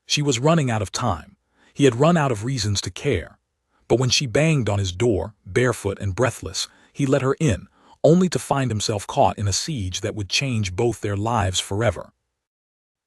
She was running out of time. He had run out of reasons to care. But when she banged on his door, barefoot and breathless, he let her in, only to find himself caught in a siege that would change both their lives forever.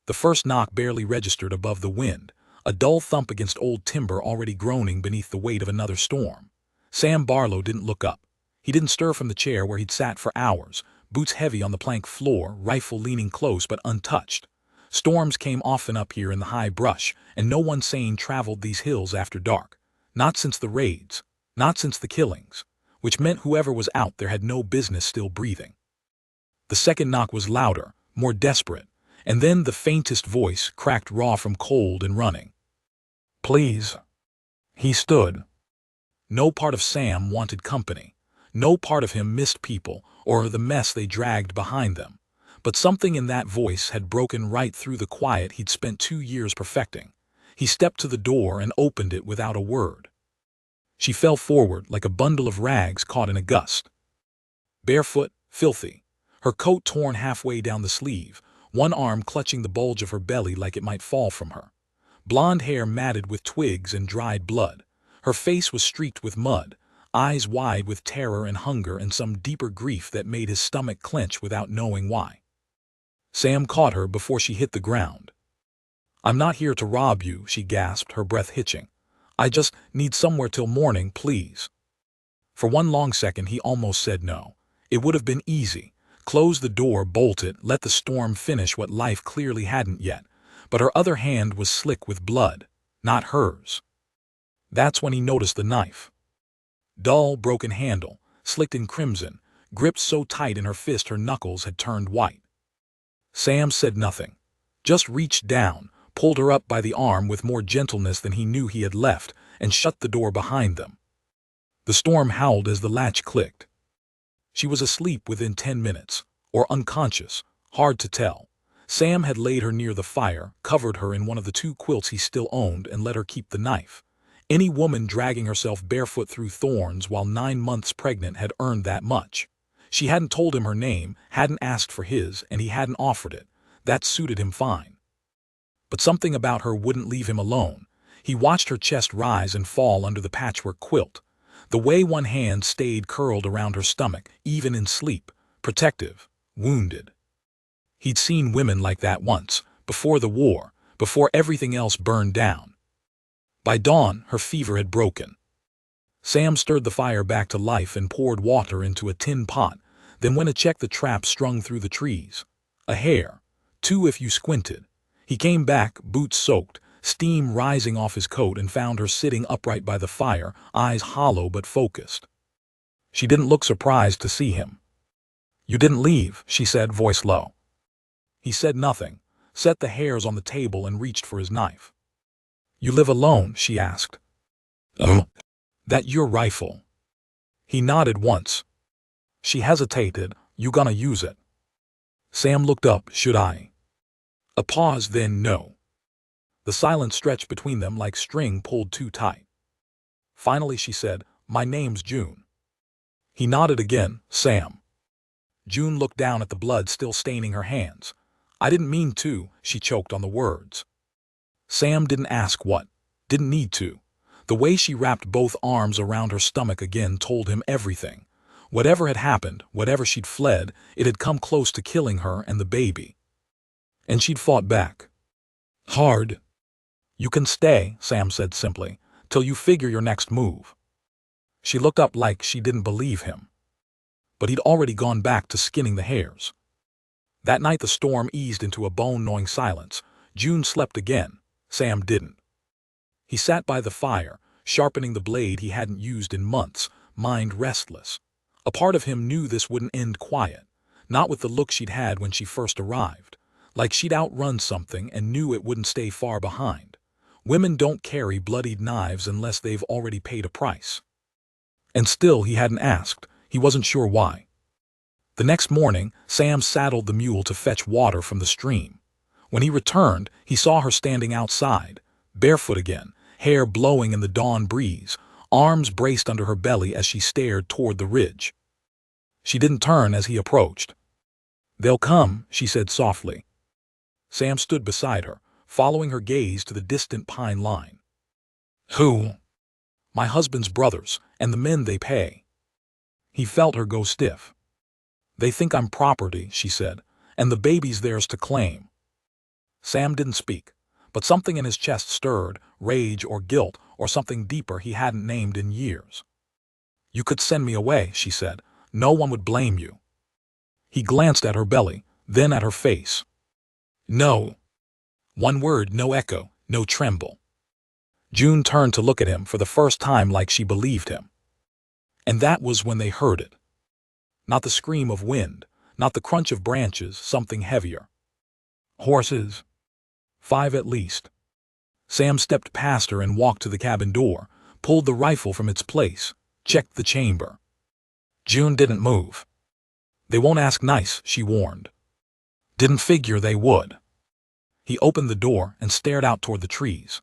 The first knock barely registered above the wind, a dull thump against old timber already groaning beneath the weight of another storm. Sam Barlow didn't look up. He didn't stir from the chair where he'd sat for hours, boots heavy on the plank floor, rifle leaning close but untouched. Storms came often up here in the high brush, and no one sane traveled these hills after dark. Not since the raids, not since the killings, which meant whoever was out there had no business still breathing. The second knock was louder, more desperate, and then the faintest voice cracked raw from cold and running. "Please." He stood. No part of Sam wanted company. No part of him missed people or the mess they dragged behind them. But something in that voice had broken right through the quiet he'd spent 2 years perfecting. He stepped to the door and opened it without a word. She fell forward like a bundle of rags caught in a gust. Barefoot, filthy, her coat torn halfway down the sleeve, one arm clutching the bulge of her belly like it might fall from her. Blonde hair matted with twigs and dried blood. Her face was streaked with mud, eyes wide with terror and hunger and some deeper grief that made his stomach clench without knowing why. Sam caught her before she hit the ground. "I'm not here to rob you," she gasped, her breath hitching. "I just need somewhere till morning, please." For one long second he almost said no. It would have been easy. Close the door, bolt it, let the storm finish what life clearly hadn't yet. But her other hand was slick with blood, not hers. That's when he noticed the knife. Dull, broken handle, slicked in crimson, gripped so tight in her fist her knuckles had turned white. Sam said nothing, just reached down, pulled her up by the arm with more gentleness than he knew he had left, and shut the door behind them. The storm howled as the latch clicked. She was asleep within 10 minutes, or unconscious, hard to tell. Sam had laid her near the fire, covered her in one of the 2 quilts he still owned, and let her keep the knife. Any woman dragging herself barefoot through thorns while 9 months pregnant had earned that much. She hadn't told him her name, hadn't asked for his, and he hadn't offered it. That suited him fine. But something about her wouldn't leave him alone. He watched her chest rise and fall under the patchwork quilt. The way one hand stayed curled around her stomach, even in sleep, protective, wounded. He'd seen women like that once, before the war, before everything else burned down. By dawn, her fever had broken. Sam stirred the fire back to life and poured water into a tin pot, then went to check the trap strung through the trees. A hare, 2 if you squinted. He came back, boots soaked, steam rising off his coat, and found her sitting upright by the fire, eyes hollow but focused. She didn't look surprised to see him. "You didn't leave," she said, voice low. He said nothing, set the hairs on the table and reached for his knife. "You live alone?" she asked. "Oh, that your rifle?" He nodded once. She hesitated. "You gonna use it?" Sam looked up. "Should I?" A pause, then no. The silence stretched between them like string pulled too tight. Finally she said, "My name's June." He nodded again. "Sam." June looked down at the blood still staining her hands. "I didn't mean to," she choked on the words. Sam didn't ask what, didn't need to. The way she wrapped both arms around her stomach again told him everything. Whatever had happened, whatever she'd fled, it had come close to killing her and the baby. And she'd fought back. Hard. "You can stay," Sam said simply, "till you figure your next move." She looked up like she didn't believe him. But he'd already gone back to skinning the hares. That night the storm eased into a bone-gnawing silence. June slept again. Sam didn't. He sat by the fire, sharpening the blade he hadn't used in months, mind restless. A part of him knew this wouldn't end quiet, not with the look she'd had when she first arrived, like she'd outrun something and knew it wouldn't stay far behind. Women don't carry bloodied knives unless they've already paid a price. And still he hadn't asked. He wasn't sure why. The next morning, Sam saddled the mule to fetch water from the stream. When he returned, he saw her standing outside, barefoot again, hair blowing in the dawn breeze, arms braced under her belly as she stared toward the ridge. She didn't turn as he approached. "They'll come," she said softly. Sam stood beside her, following her gaze to the distant pine line. Who? My husband's brothers, and the men they pay. He felt her go stiff. They think I'm property, she said, and the baby's theirs to claim. Sam didn't speak, but something in his chest stirred, rage or guilt or something deeper he hadn't named in years. You could send me away, she said. No one would blame you. He glanced at her belly, then at her face. No. One word, no echo, no tremble. June turned to look at him for the first time like she believed him. And that was when they heard it. Not the scream of wind, not the crunch of branches, something heavier. Horses. 5 at least. Sam stepped past her and walked to the cabin door, pulled the rifle from its place, checked the chamber. June didn't move. They won't ask nice, she warned. Didn't figure they would. He opened the door and stared out toward the trees.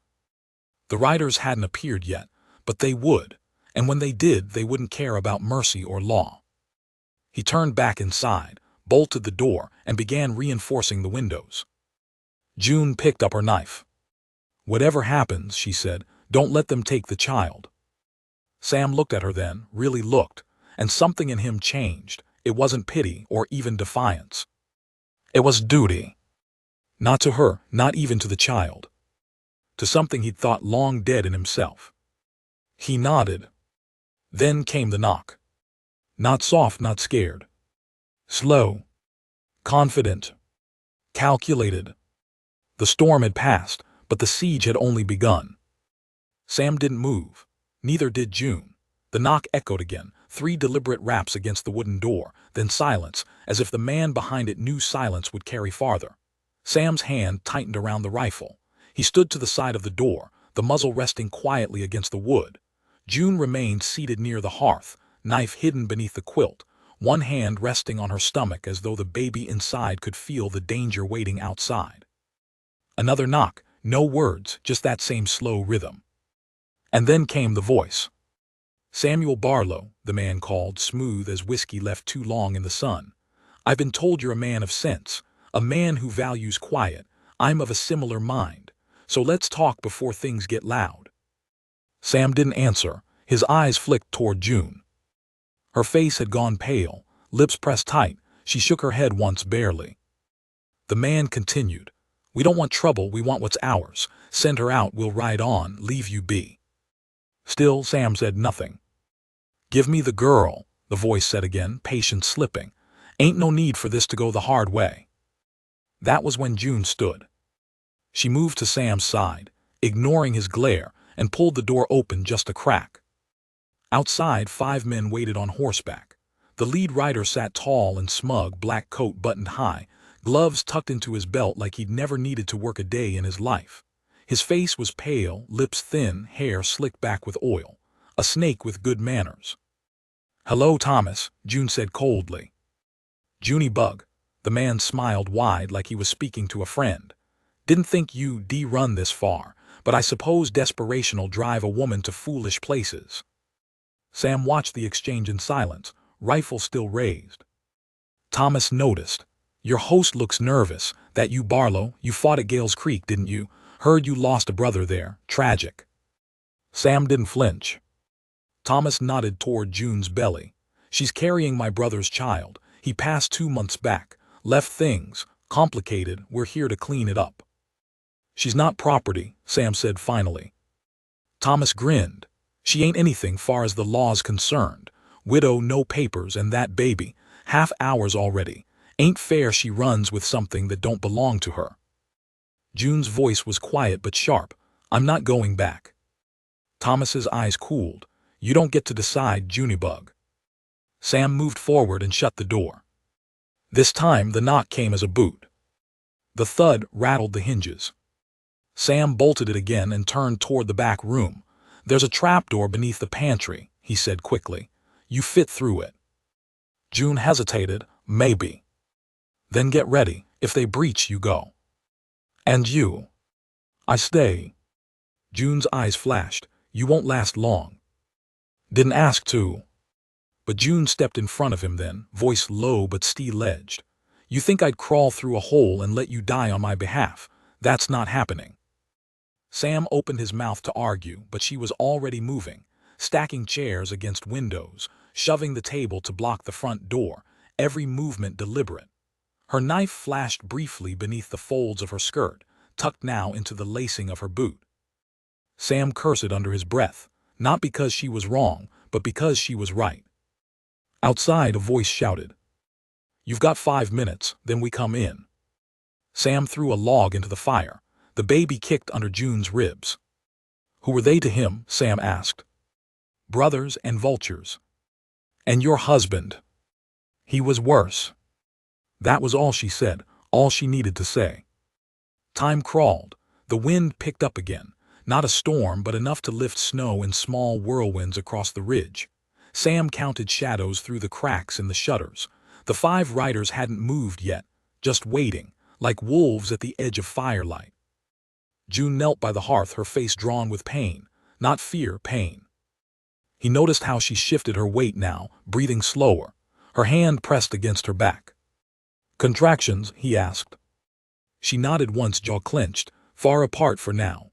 The riders hadn't appeared yet, but they would, and when they did, they wouldn't care about mercy or law. He turned back inside, bolted the door, and began reinforcing the windows. June picked up her knife. Whatever happens, she said, don't let them take the child. Sam looked at her then, really looked, and something in him changed. It wasn't pity or even defiance. It was duty. Not to her, not even to the child. To something he'd thought long dead in himself. He nodded. Then came the knock. Not soft, not scared. Slow. Confident. Calculated. The storm had passed, but the siege had only begun. Sam didn't move. Neither did June. The knock echoed again, 3 deliberate raps against the wooden door, then silence, as if the man behind it knew silence would carry farther. Sam's hand tightened around the rifle. He stood to the side of the door, the muzzle resting quietly against the wood. June remained seated near the hearth, knife hidden beneath the quilt, one hand resting on her stomach as though the baby inside could feel the danger waiting outside. Another knock, no words, just that same slow rhythm. And then came the voice. Samuel Barlow, the man called, smooth as whiskey left too long in the sun. I've been told you're a man of sense, a man who values quiet. I'm of a similar mind, so let's talk before things get loud. Sam didn't answer. His eyes flicked toward June. Her face had gone pale, lips pressed tight. She shook her head once barely. The man continued. We don't want trouble, we want what's ours. Send her out, we'll ride on, leave you be. Still, Sam said nothing. Give me the girl, the voice said again, patience slipping. Ain't no need for this to go the hard way. That was when June stood. She moved to Sam's side, ignoring his glare, and pulled the door open just a crack. Outside, 5 men waited on horseback. The lead rider sat tall and smug, black coat buttoned high, gloves tucked into his belt like he'd never needed to work a day in his life. His face was pale, lips thin, hair slicked back with oil. A snake with good manners. Hello, Thomas, June said coldly. Junie Bug. The man smiled wide like he was speaking to a friend. Didn't think you'd run this far, but I suppose desperation'll drive a woman to foolish places. Sam watched the exchange in silence, rifle still raised. Thomas noticed. Your host looks nervous. That you, Barlow? You fought at Gales Creek, didn't you? Heard you lost a brother there. Tragic. Sam didn't flinch. Thomas nodded toward June's belly. She's carrying my brother's child. He passed 2 months back. Left things complicated. We're here to clean it up. She's not property, Sam said finally. Thomas grinned. She ain't anything far as the law's concerned. Widow, no papers, and that baby. Half hours already. Ain't fair she runs with something that don't belong to her. June's voice was quiet but sharp. I'm not going back. Thomas's eyes cooled. You don't get to decide, Junie Bug. Sam moved forward and shut the door. This time the knock came as a boot. The thud rattled the hinges. Sam bolted it again and turned toward the back room. There's a trapdoor beneath the pantry, he said quickly. You fit through it. June hesitated. Maybe. Then get ready. If they breach, you go. And you? I stay. June's eyes flashed. You won't last long. Didn't ask to. But June stepped in front of him then, voice low but steel-edged. You think I'd crawl through a hole and let you die on my behalf? That's not happening. Sam opened his mouth to argue, but she was already moving, stacking chairs against windows, shoving the table to block the front door, every movement deliberate. Her knife flashed briefly beneath the folds of her skirt, tucked now into the lacing of her boot. Sam cursed under his breath, not because she was wrong, but because she was right. Outside, a voice shouted, "You've got 5 minutes, then we come in." Sam threw a log into the fire. The baby kicked under June's ribs. Who were they to him? Sam asked. Brothers and vultures. And your husband. He was worse. That was all she said, all she needed to say. Time crawled. The wind picked up again. Not a storm, but enough to lift snow in small whirlwinds across the ridge. Sam counted shadows through the cracks in the shutters. The 5 riders hadn't moved yet, just waiting, like wolves at the edge of firelight. June knelt by the hearth, her face drawn with pain, not fear, pain. He noticed how she shifted her weight now, breathing slower, her hand pressed against her back. Contractions, he asked. She nodded once, jaw clenched, far apart for now.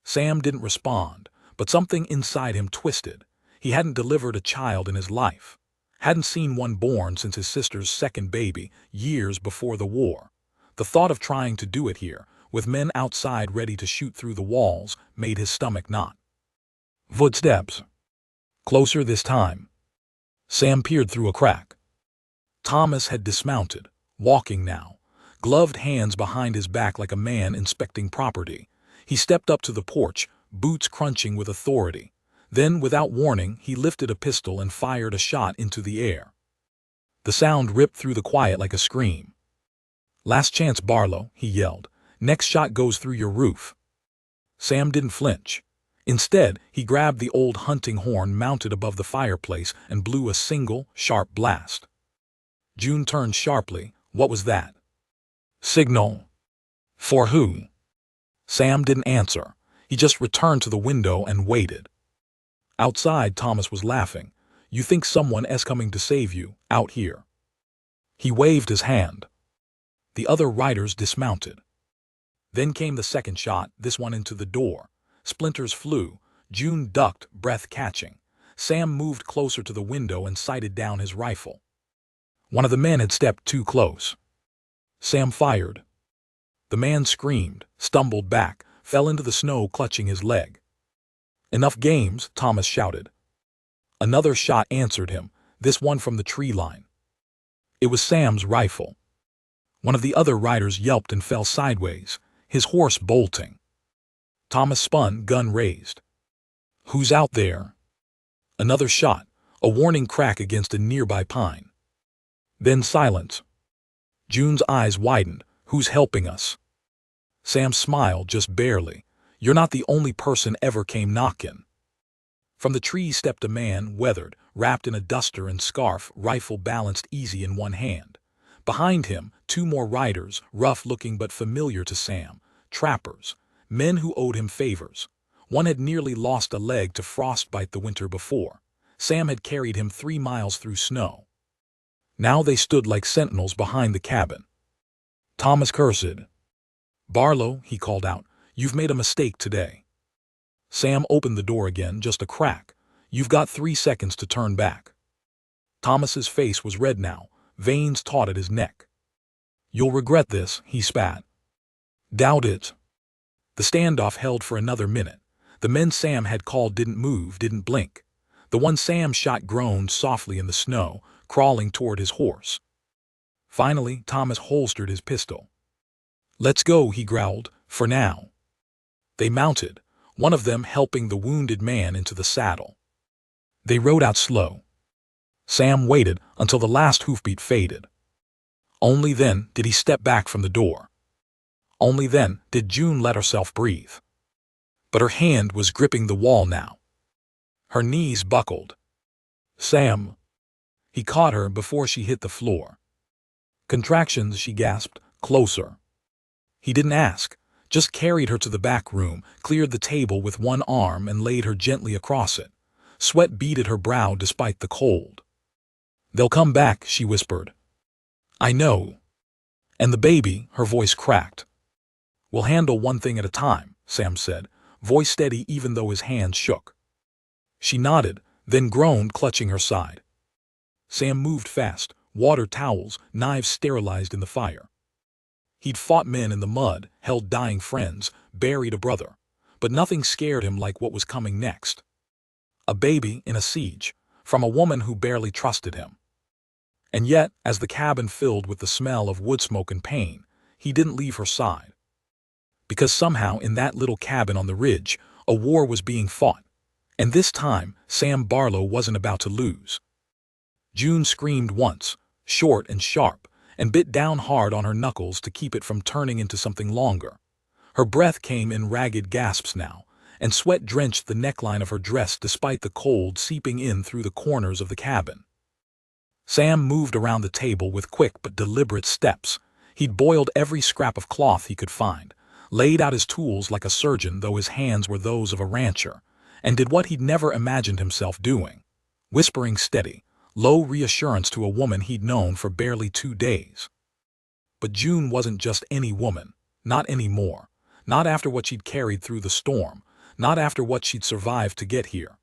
Sam didn't respond, but something inside him twisted. He hadn't delivered a child in his life. Hadn't seen one born since his sister's second baby, years before the war. The thought of trying to do it here, with men outside ready to shoot through the walls, made his stomach knot. Footsteps. Closer this time. Sam peered through a crack. Thomas had dismounted, walking now, gloved hands behind his back like a man inspecting property. He stepped up to the porch, boots crunching with authority. Then, without warning, he lifted a pistol and fired a shot into the air. The sound ripped through the quiet like a scream. "Last chance, Barlow," he yelled. "Next shot goes through your roof." Sam didn't flinch. Instead, he grabbed the old hunting horn mounted above the fireplace and blew a single, sharp blast. June turned sharply. What was that? Signal. For who? Sam didn't answer. He just returned to the window and waited. Outside, Thomas was laughing. "You think someone is coming to save you, out here." He waved his hand. The other riders dismounted. Then came the second shot, this one into the door. Splinters flew. June ducked, breath catching. Sam moved closer to the window and sighted down his rifle. One of the men had stepped too close. Sam fired. The man screamed, stumbled back, fell into the snow clutching his leg. "Enough games," Thomas shouted. Another shot answered him, this one from the tree line. It was Sam's rifle. One of the other riders yelped and fell sideways, his horse bolting. Thomas spun, gun raised. "Who's out there?" Another shot, a warning crack against a nearby pine. Then silence. June's eyes widened. "Who's helping us?" Sam smiled, just barely. "You're not the only person ever came knockin'." From the tree stepped a man, weathered, wrapped in a duster and scarf, rifle balanced easy in one hand. Behind him, 2 more riders, rough-looking but familiar to Sam, trappers, men who owed him favors. One had nearly lost a leg to frostbite the winter before. Sam had carried him 3 miles through snow. Now they stood like sentinels behind the cabin. Thomas cursed. "Barlow," he called out, "you've made a mistake today." Sam opened the door again, just a crack. "You've got 3 seconds to turn back." Thomas's face was red now, veins taut at his neck. "You'll regret this," he spat. "Doubt it." The standoff held for another minute. The men Sam had called didn't move, didn't blink. The one Sam shot groaned softly in the snow, crawling toward his horse. Finally, Thomas holstered his pistol. "Let's go," he growled, "for now." They mounted, one of them helping the wounded man into the saddle. They rode out slow. Sam waited until the last hoofbeat faded. Only then did he step back from the door. Only then did June let herself breathe. But her hand was gripping the wall now. Her knees buckled. "Sam." He caught her before she hit the floor. "Contractions," she gasped, "closer." He didn't ask, just carried her to the back room, cleared the table with one arm and laid her gently across it. Sweat beaded her brow despite the cold. "They'll come back," she whispered. "I know." "And the baby," her voice cracked. "We'll handle one thing at a time," Sam said, voice steady even though his hands shook. She nodded, then groaned, clutching her side. Sam moved fast, water towels, knives sterilized in the fire. He'd fought men in the mud, held dying friends, buried a brother, but nothing scared him like what was coming next. A baby in a siege, from a woman who barely trusted him. And yet, as the cabin filled with the smell of wood smoke and pain, he didn't leave her side. Because somehow in that little cabin on the ridge, a war was being fought. And this time, Sam Barlow wasn't about to lose. June screamed once, short and sharp, and bit down hard on her knuckles to keep it from turning into something longer. Her breath came in ragged gasps now, and sweat drenched the neckline of her dress despite the cold seeping in through the corners of the cabin. Sam moved around the table with quick but deliberate steps. He'd boiled every scrap of cloth he could find, laid out his tools like a surgeon though his hands were those of a rancher, and did what he'd never imagined himself doing, whispering steady, low reassurance to a woman he'd known for barely 2 days. But June wasn't just any woman, not anymore, not after what she'd carried through the storm, not after what she'd survived to get here.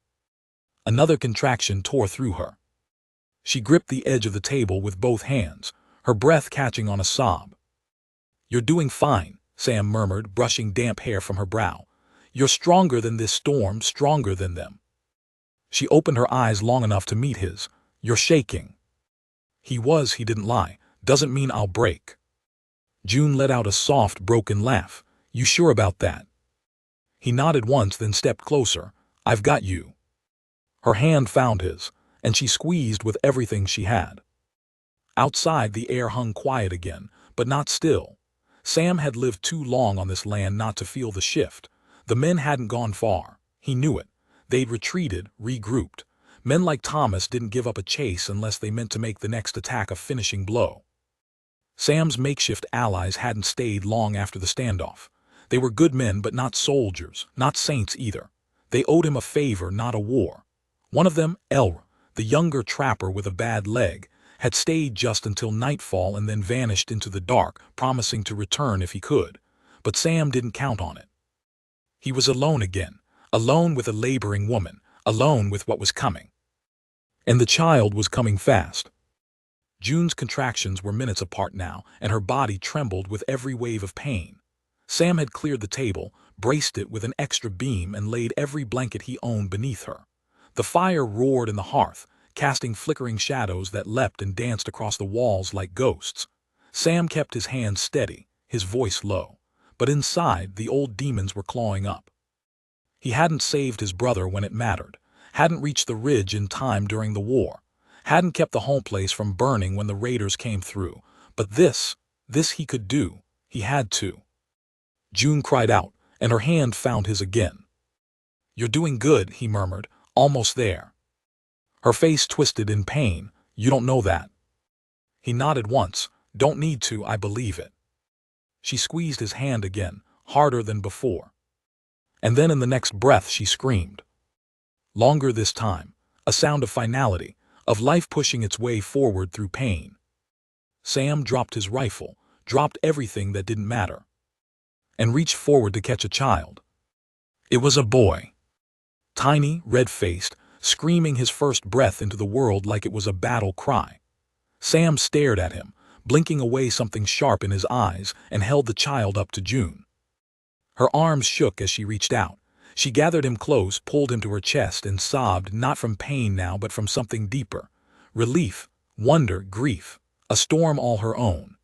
Another contraction tore through her. She gripped the edge of the table with both hands, her breath catching on a sob. "You're doing fine," Sam murmured, brushing damp hair from her brow. "You're stronger than this storm, stronger than them." She opened her eyes long enough to meet his. "You're shaking." He didn't lie. "Doesn't mean I'll break." June let out a soft, broken laugh. "You sure about that?" He nodded once, then stepped closer. "I've got you." Her hand found his, and she squeezed with everything she had. Outside, the air hung quiet again, but not still. Sam had lived too long on this land not to feel the shift. The men hadn't gone far. He knew it. They'd retreated, regrouped. Men like Thomas didn't give up a chase unless they meant to make the next attack a finishing blow. Sam's makeshift allies hadn't stayed long after the standoff. They were good men, but not soldiers, not saints either. They owed him a favor, not a war. One of them, Elra, the younger trapper with a bad leg, had stayed just until nightfall and then vanished into the dark, promising to return if he could. But Sam didn't count on it. He was alone again, alone with a laboring woman, alone with what was coming. And the child was coming fast. June's contractions were minutes apart now, and her body trembled with every wave of pain. Sam had cleared the table, braced it with an extra beam, and laid every blanket he owned beneath her. The fire roared in the hearth, casting flickering shadows that leapt and danced across the walls like ghosts. Sam kept his hands steady, his voice low, but inside the old demons were clawing up. He hadn't saved his brother when it mattered, hadn't reached the ridge in time during the war, hadn't kept the home place from burning when the raiders came through, but this he could do. He had to. June cried out, and her hand found his again. "You're doing good," he murmured, "almost there." Her face twisted in pain. "You don't know that." He nodded once. "Don't need to, I believe it." She squeezed his hand again, harder than before. And then in the next breath she screamed. Longer this time, a sound of finality, of life pushing its way forward through pain. Sam dropped his rifle, dropped everything that didn't matter, and reached forward to catch a child. It was a boy. Tiny, red-faced, screaming his first breath into the world like it was a battle cry. Sam stared at him, blinking away something sharp in his eyes, and held the child up to June. Her arms shook as she reached out. She gathered him close, pulled him to her chest, and sobbed, not from pain now but from something deeper. Relief, wonder, grief, a storm all her own.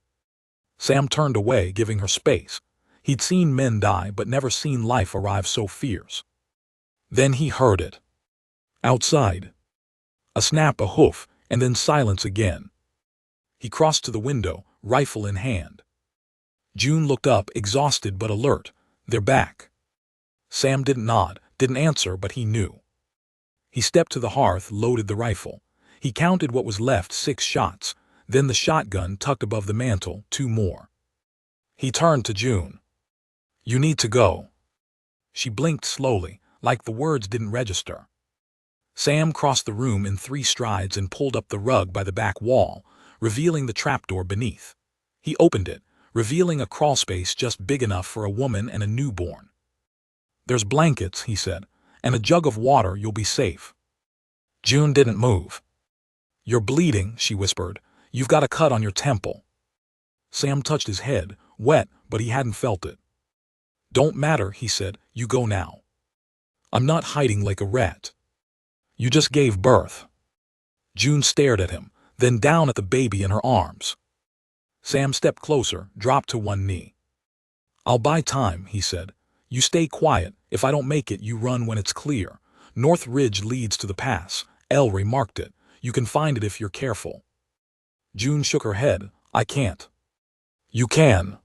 Sam turned away, giving her space. He'd seen men die, but never seen life arrive so fierce. Then he heard it. Outside. A snap, a hoof, and then silence again. He crossed to the window, rifle in hand. June looked up, exhausted but alert. "They're back." Sam didn't nod, didn't answer, but he knew. He stepped to the hearth, loaded the rifle. He counted what was left, 6 shots, then the shotgun tucked above the mantel, 2 more. He turned to June. "You need to go." She blinked slowly, like the words didn't register. Sam crossed the room in 3 strides and pulled up the rug by the back wall, revealing the trapdoor beneath. He opened it, revealing a crawlspace just big enough for a woman and a newborn. "There's blankets," he said, "and a jug of water. You'll be safe." June didn't move. "You're bleeding," she whispered. "You've got a cut on your temple." Sam touched his head, wet, but he hadn't felt it. "Don't matter," he said. "You go now. I'm not hiding like a rat. You just gave birth." June stared at him, then down at the baby in her arms. Sam stepped closer, dropped to one knee. "I'll buy time," he said. "You stay quiet. If I don't make it, you run when it's clear. North Ridge leads to the pass. Ellery marked it. You can find it if you're careful." June shook her head. "I can't." "You can."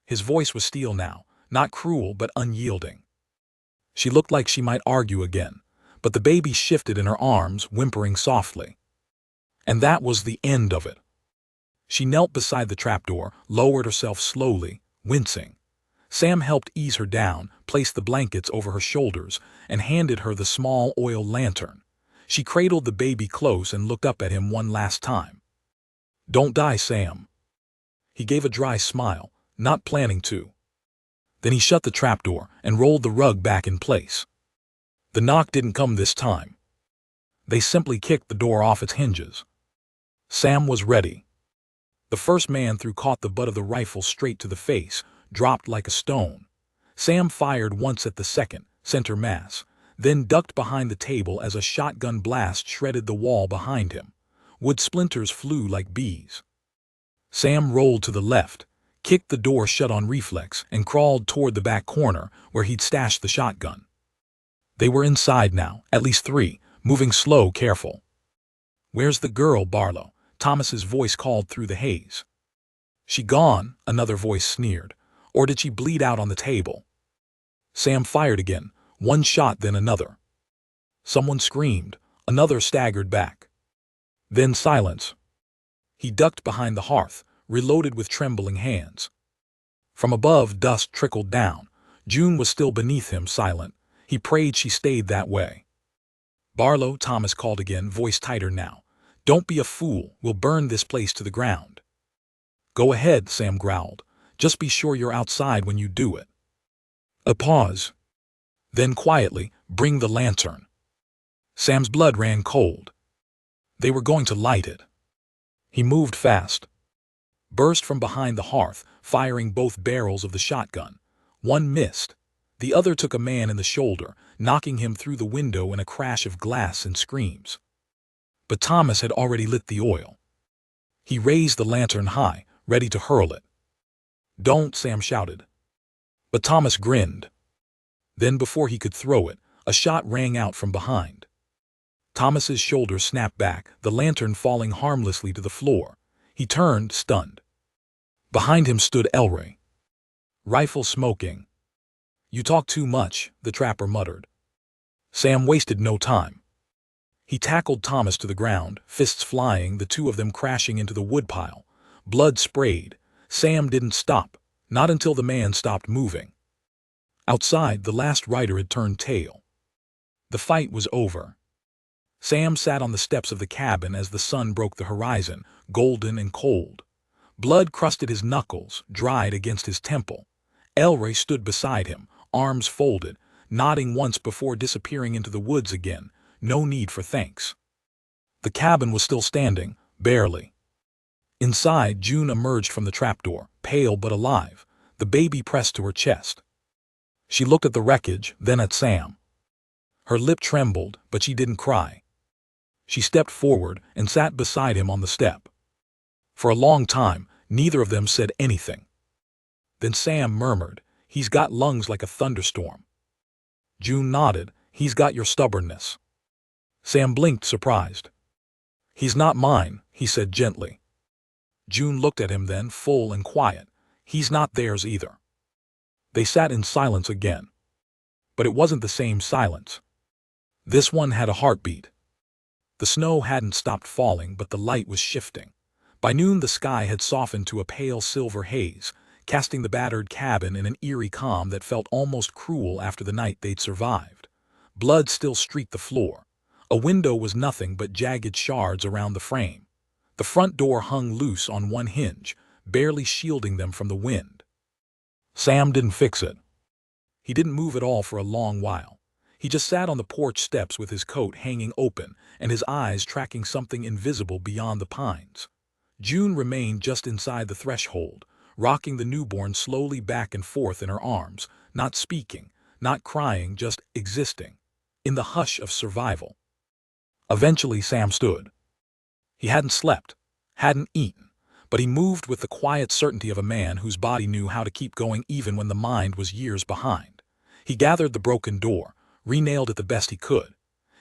His voice was steel now, not cruel but unyielding. She looked like she might argue again, but the baby shifted in her arms, whimpering softly. And that was the end of it. She knelt beside the trapdoor, lowered herself slowly, wincing. Sam helped ease her down, placed the blankets over her shoulders, and handed her the small oil lantern. She cradled the baby close and looked up at him one last time. "Don't die, Sam." He gave a dry smile, not planning to. Then he shut the trapdoor and rolled the rug back in place. The knock didn't come this time. They simply kicked the door off its hinges. Sam was ready. The first man threw caught the butt of the rifle straight to the face, dropped like a stone. Sam fired once at the second, center mass, then ducked behind the table as a shotgun blast shredded the wall behind him. Wood splinters flew like bees. Sam rolled to the left, kicked the door shut on reflex, and crawled toward the back corner where he'd stashed the shotgun. They were inside now, at least three, moving slow, careful. "Where's the girl, Barlow?" Thomas's voice called through the haze. "She gone," another voice sneered. "Or did she bleed out on the table?" Sam fired again, one shot then another. Someone screamed, another staggered back. Then silence. He ducked behind the hearth, reloaded with trembling hands. From above, dust trickled down. June was still beneath him, silent. He prayed she stayed that way. "Barlow," Thomas called again, voice tighter now. "Don't be a fool. We'll burn this place to the ground." "Go ahead," Sam growled. "Just be sure you're outside when you do it." A pause. Then quietly, "Bring the lantern." Sam's blood ran cold. They were going to light it. He moved fast. Burst from behind the hearth, firing both barrels of the shotgun. One missed. The other took a man in the shoulder, knocking him through the window in a crash of glass and screams. But Thomas had already lit the oil. He raised the lantern high, ready to hurl it. "Don't," Sam shouted. But Thomas grinned. Then before he could throw it, a shot rang out from behind. Thomas's shoulders snapped back, the lantern falling harmlessly to the floor. He turned, stunned. Behind him stood Ellery. Rifle smoking. "You talk too much," the trapper muttered. Sam wasted no time. He tackled Thomas to the ground, fists flying, the two of them crashing into the woodpile. Blood sprayed. Sam didn't stop, not until the man stopped moving. Outside, the last rider had turned tail. The fight was over. Sam sat on the steps of the cabin as the sun broke the horizon, golden and cold. Blood crusted his knuckles, dried against his temple. Ellery stood beside him, arms folded, nodding once before disappearing into the woods again. No need for thanks. The cabin was still standing, barely. Inside, June emerged from the trapdoor, pale but alive, the baby pressed to her chest. She looked at the wreckage, then at Sam. Her lip trembled, but she didn't cry. She stepped forward and sat beside him on the step. For a long time, neither of them said anything. Then Sam murmured, "He's got lungs like a thunderstorm." June nodded, "He's got your stubbornness." Sam blinked, surprised. "He's not mine," he said gently. June looked at him then, full and quiet. "He's not theirs either." They sat in silence again. But it wasn't the same silence. This one had a heartbeat. The snow hadn't stopped falling, but the light was shifting. By noon the sky had softened to a pale silver haze, casting the battered cabin in an eerie calm that felt almost cruel after the night they'd survived. Blood still streaked the floor. A window was nothing but jagged shards around the frame. The front door hung loose on one hinge, barely shielding them from the wind. Sam didn't fix it. He didn't move at all for a long while. He just sat on the porch steps with his coat hanging open and his eyes tracking something invisible beyond the pines. June remained just inside the threshold, rocking the newborn slowly back and forth in her arms, not speaking, not crying, just existing, in the hush of survival. Eventually Sam stood. He hadn't slept, hadn't eaten, but he moved with the quiet certainty of a man whose body knew how to keep going even when the mind was years behind. He gathered the broken door, re-nailed it the best he could.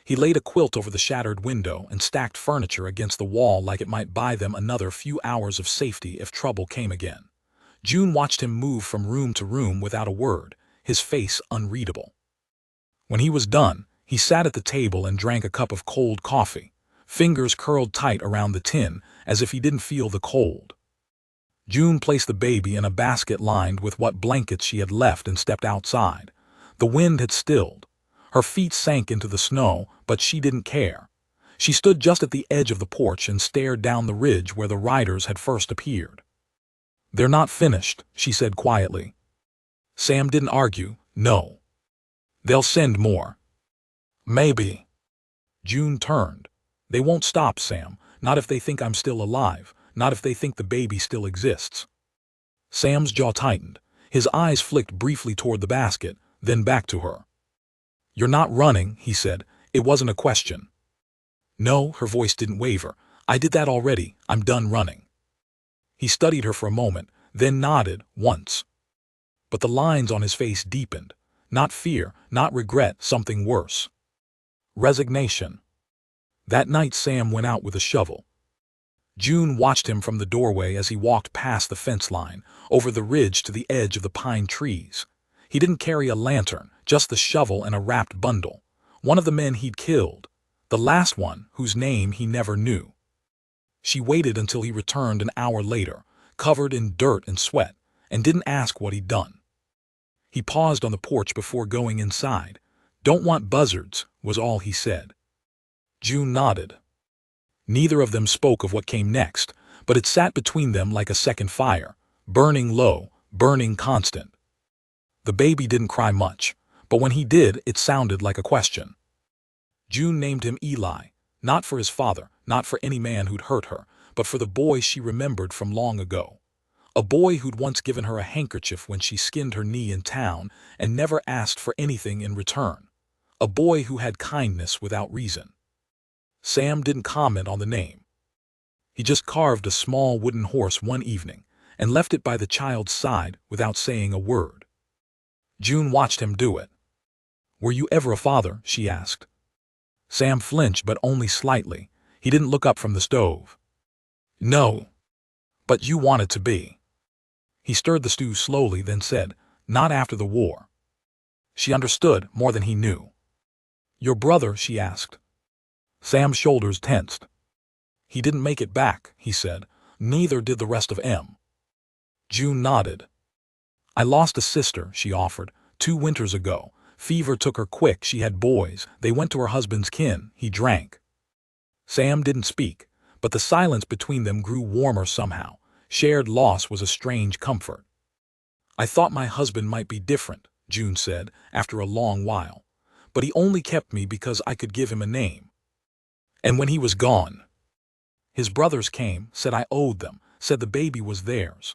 He laid a quilt over the shattered window and stacked furniture against the wall like it might buy them another few hours of safety if trouble came again. June watched him move from room to room without a word, his face unreadable. When he was done, he sat at the table and drank a cup of cold coffee, fingers curled tight around the tin as if he didn't feel the cold. June placed the baby in a basket lined with what blankets she had left and stepped outside. The wind had stilled. Her feet sank into the snow, but she didn't care. She stood just at the edge of the porch and stared down the ridge where the riders had first appeared. "They're not finished," she said quietly. Sam didn't argue. "No. They'll send more." "Maybe." June turned. "They won't stop, Sam. Not if they think I'm still alive. Not if they think the baby still exists." Sam's jaw tightened. His eyes flicked briefly toward the basket, then back to her. "You're not running," he said. "It wasn't a question." "No," her voice didn't waver. "I did that already. I'm done running." He studied her for a moment, then nodded once. But the lines on his face deepened. Not fear, not regret, something worse. Resignation. That night Sam went out with a shovel. June watched him from the doorway as he walked past the fence line, over the ridge to the edge of the pine trees. He didn't carry a lantern, just the shovel and a wrapped bundle. One of the men he'd killed. The last one, whose name he never knew. She waited until he returned an hour later, covered in dirt and sweat, and didn't ask what he'd done. He paused on the porch before going inside. "Don't want buzzards," was all he said. June nodded. Neither of them spoke of what came next, but it sat between them like a second fire, burning low, burning constant. The baby didn't cry much, but when he did, it sounded like a question. June named him Eli, not for his father, not for any man who'd hurt her, but for the boy she remembered from long ago. A boy who'd once given her a handkerchief when she skinned her knee in town and never asked for anything in return. A boy who had kindness without reason. Sam didn't comment on the name. He just carved a small wooden horse one evening and left it by the child's side without saying a word. June watched him do it. "Were you ever a father?" she asked. Sam flinched, but only slightly. He didn't look up from the stove. "No. But you wanted to be." He stirred the stew slowly, then said, "Not after the war." She understood more than he knew. "Your brother?" she asked. Sam's shoulders tensed. "He didn't make it back," he said. "Neither did the rest of M." June nodded. "I lost a sister," she offered, 2 winters ago. Fever took her quick. She had boys. They went to her husband's kin. He drank." Sam didn't speak, but the silence between them grew warmer somehow. Shared loss was a strange comfort. "I thought my husband might be different," June said, after a long while. "But he only kept me because I could give him a name. And when he was gone, his brothers came, said I owed them, said the baby was theirs."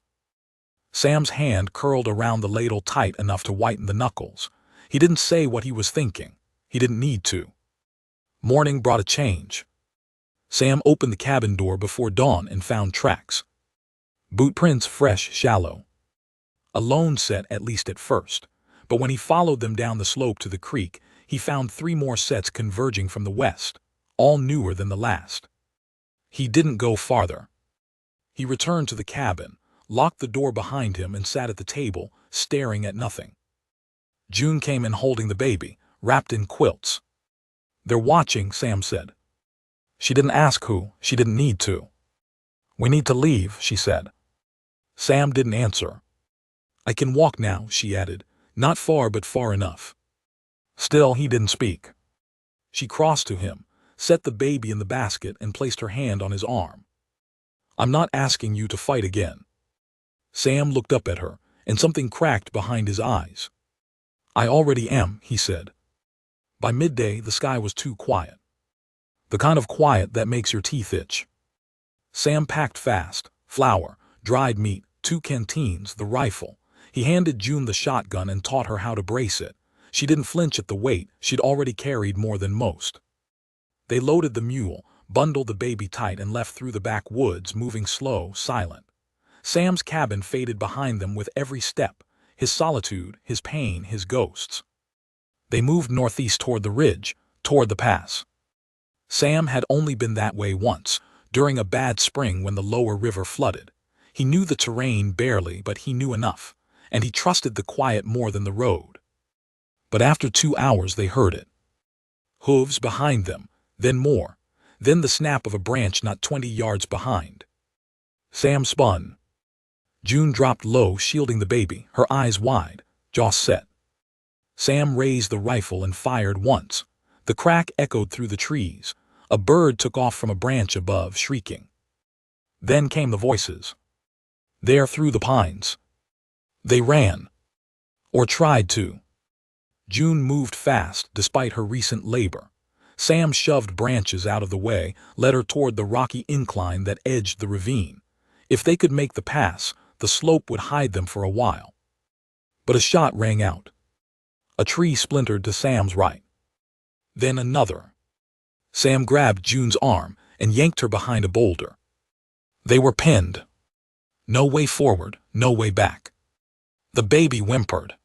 Sam's hand curled around the ladle tight enough to whiten the knuckles. He didn't say what he was thinking. He didn't need to. Morning brought a change. Sam opened the cabin door before dawn and found tracks. Boot prints, fresh, shallow. A lone set, at least at first. But when he followed them down the slope to the creek, he found 3 more sets converging from the west, all newer than the last. He didn't go farther. He returned to the cabin, locked the door behind him, and sat at the table, staring at nothing. June came in holding the baby, wrapped in quilts. "They're watching," Sam said. She didn't ask who. She didn't need to. "We need to leave," she said. Sam didn't answer. "I can walk now," she added. "Not far, but far enough." Still, he didn't speak. She crossed to him, set the baby in the basket, and placed her hand on his arm. "I'm not asking you to fight again." Sam looked up at her, and something cracked behind his eyes. "I already am," he said. By midday, the sky was too quiet. The kind of quiet that makes your teeth itch. Sam packed fast: flour, dried meat, 2 canteens, the rifle. He handed June the shotgun and taught her how to brace it. She didn't flinch at the weight. She'd already carried more than most. They loaded the mule, bundled the baby tight, and left through the backwoods, moving slow, silent. Sam's cabin faded behind them with every step, his solitude, his pain, his ghosts. They moved northeast toward the ridge, toward the pass. Sam had only been that way once, during a bad spring when the lower river flooded. He knew the terrain barely, but he knew enough, and he trusted the quiet more than the road. But after 2 hours they heard it. Hooves behind them, then more, then the snap of a branch not 20 yards behind. Sam spun. June dropped low, shielding the baby, her eyes wide, jaw set. Sam raised the rifle and fired once. The crack echoed through the trees. A bird took off from a branch above, shrieking. Then came the voices. There through the pines. They ran. Or tried to. June moved fast, despite her recent labor. Sam shoved branches out of the way, led her toward the rocky incline that edged the ravine. If they could make the pass, the slope would hide them for a while. But a shot rang out. A tree splintered to Sam's right. Then another. Sam grabbed June's arm and yanked her behind a boulder. They were pinned. No way forward, no way back. The baby whimpered.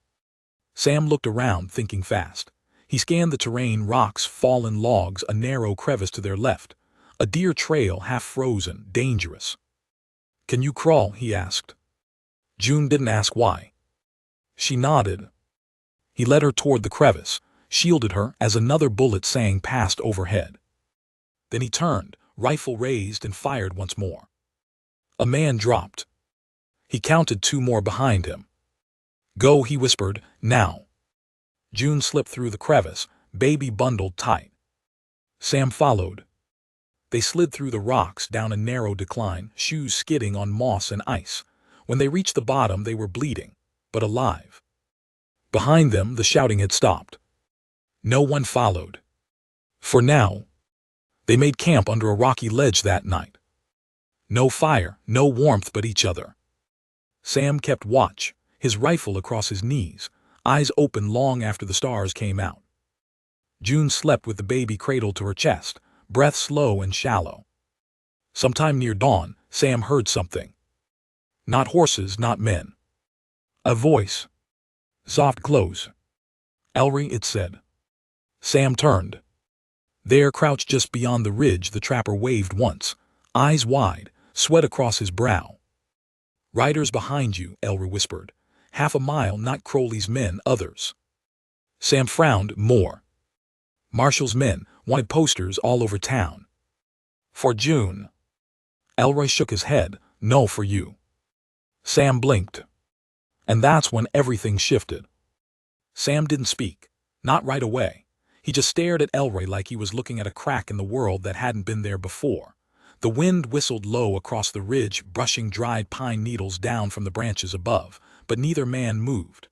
Sam looked around, thinking fast. He scanned the terrain: rocks, fallen logs, a narrow crevice to their left. A deer trail, half frozen, dangerous. "Can you crawl?" he asked. June didn't ask why. She nodded. He led her toward the crevice, shielded her as another bullet sang past overhead. Then he turned, rifle raised, and fired once more. A man dropped. He counted 2 more behind him. "Go," he whispered, "now." June slipped through the crevice, baby bundled tight. Sam followed. They slid through the rocks, down a narrow decline, shoes skidding on moss and ice. When they reached the bottom, they were bleeding, but alive. Behind them, the shouting had stopped. No one followed. For now. They made camp under a rocky ledge that night. No fire, no warmth, but each other. Sam kept watch, his rifle across his knees, eyes open long after the stars came out. June slept with the baby cradled to her chest, breath slow and shallow. Sometime near dawn, Sam heard something. Not horses, not men. A voice. "Soft close." "Ellery," it said. Sam turned. There, crouched just beyond the ridge, the trapper waved once, eyes wide, sweat across his brow. "Riders behind you," Ellery whispered. "Half a mile, not Crowley's men, others." Sam frowned. More. Marshall's men, wanted posters all over town. "For June." Elroy shook his head. "No, for you." Sam blinked. And that's when everything shifted. Sam didn't speak. Not right away. He just stared at Elroy like he was looking at a crack in the world that hadn't been there before. The wind whistled low across the ridge, brushing dried pine needles down from the branches above, but neither man moved.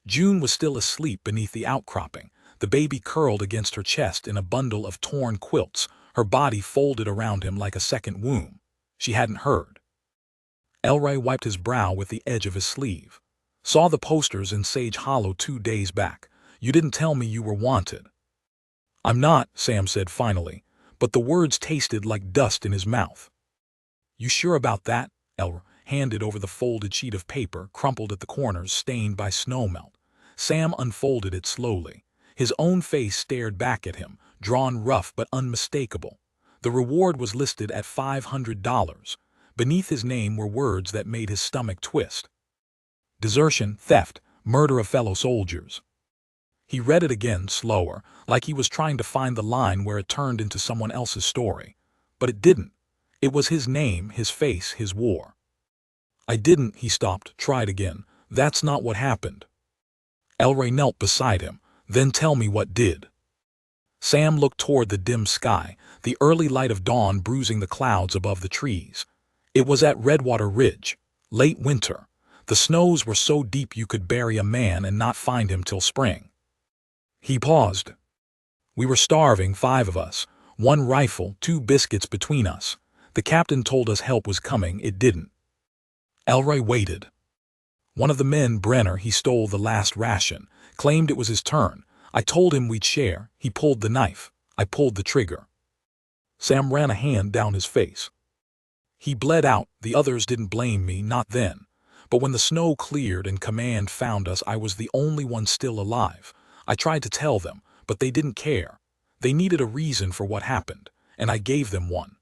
June was still asleep beneath the outcropping, the baby curled against her chest in a bundle of torn quilts, her body folded around him like a second womb. She hadn't heard. Elroy wiped his brow with the edge of his sleeve. "Saw the posters in Sage Hollow 2 days back. You didn't tell me you were wanted." "I'm not," Sam said finally, but the words tasted like dust in his mouth. "You sure about that?" Elroy handed over the folded sheet of paper, crumpled at the corners, stained by snowmelt. Sam unfolded it slowly. His own face stared back at him, drawn rough but unmistakable. The reward was listed at $500. Beneath his name were words that made his stomach twist. Desertion, theft, murder of fellow soldiers. He read it again, slower, like he was trying to find the line where it turned into someone else's story. But it didn't. It was his name, his face, his war. "I didn't," he stopped, tried again. "That's not what happened." Elroy knelt beside him. "Then tell me what did." Sam looked toward the dim sky, the early light of dawn bruising the clouds above the trees. It was at Redwater Ridge, late winter. The snows were so deep you could bury a man and not find him till spring. He paused. We were starving, 5 of us, 1 rifle, 2 biscuits between us. The captain told us help was coming, it didn't. Elroy waited. One of the men, Brenner, he stole the last ration, claimed it was his turn. I told him we'd share. He pulled the knife. I pulled the trigger. Sam ran a hand down his face. He bled out. The others didn't blame me, not then. But when the snow cleared and command found us, I was the only one still alive. I tried to tell them, but they didn't care. They needed a reason for what happened, and I gave them one.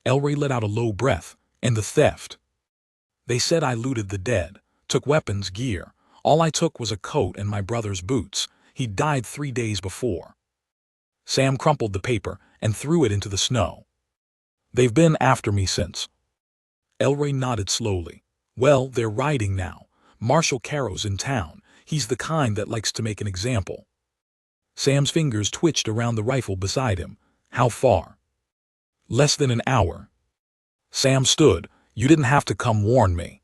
Elroy let out a low breath. And the theft. They said I looted the dead, took weapons, gear. All I took was a coat and my brother's boots. He'd died 3 days before. Sam crumpled the paper and threw it into the snow. They've been after me since. Elroy nodded slowly. Well, they're riding now. Marshal Caro's in town. He's the kind that likes to make an example. Sam's fingers twitched around the rifle beside him. How far? Less than an hour. Sam stood. You didn't have to come warn me.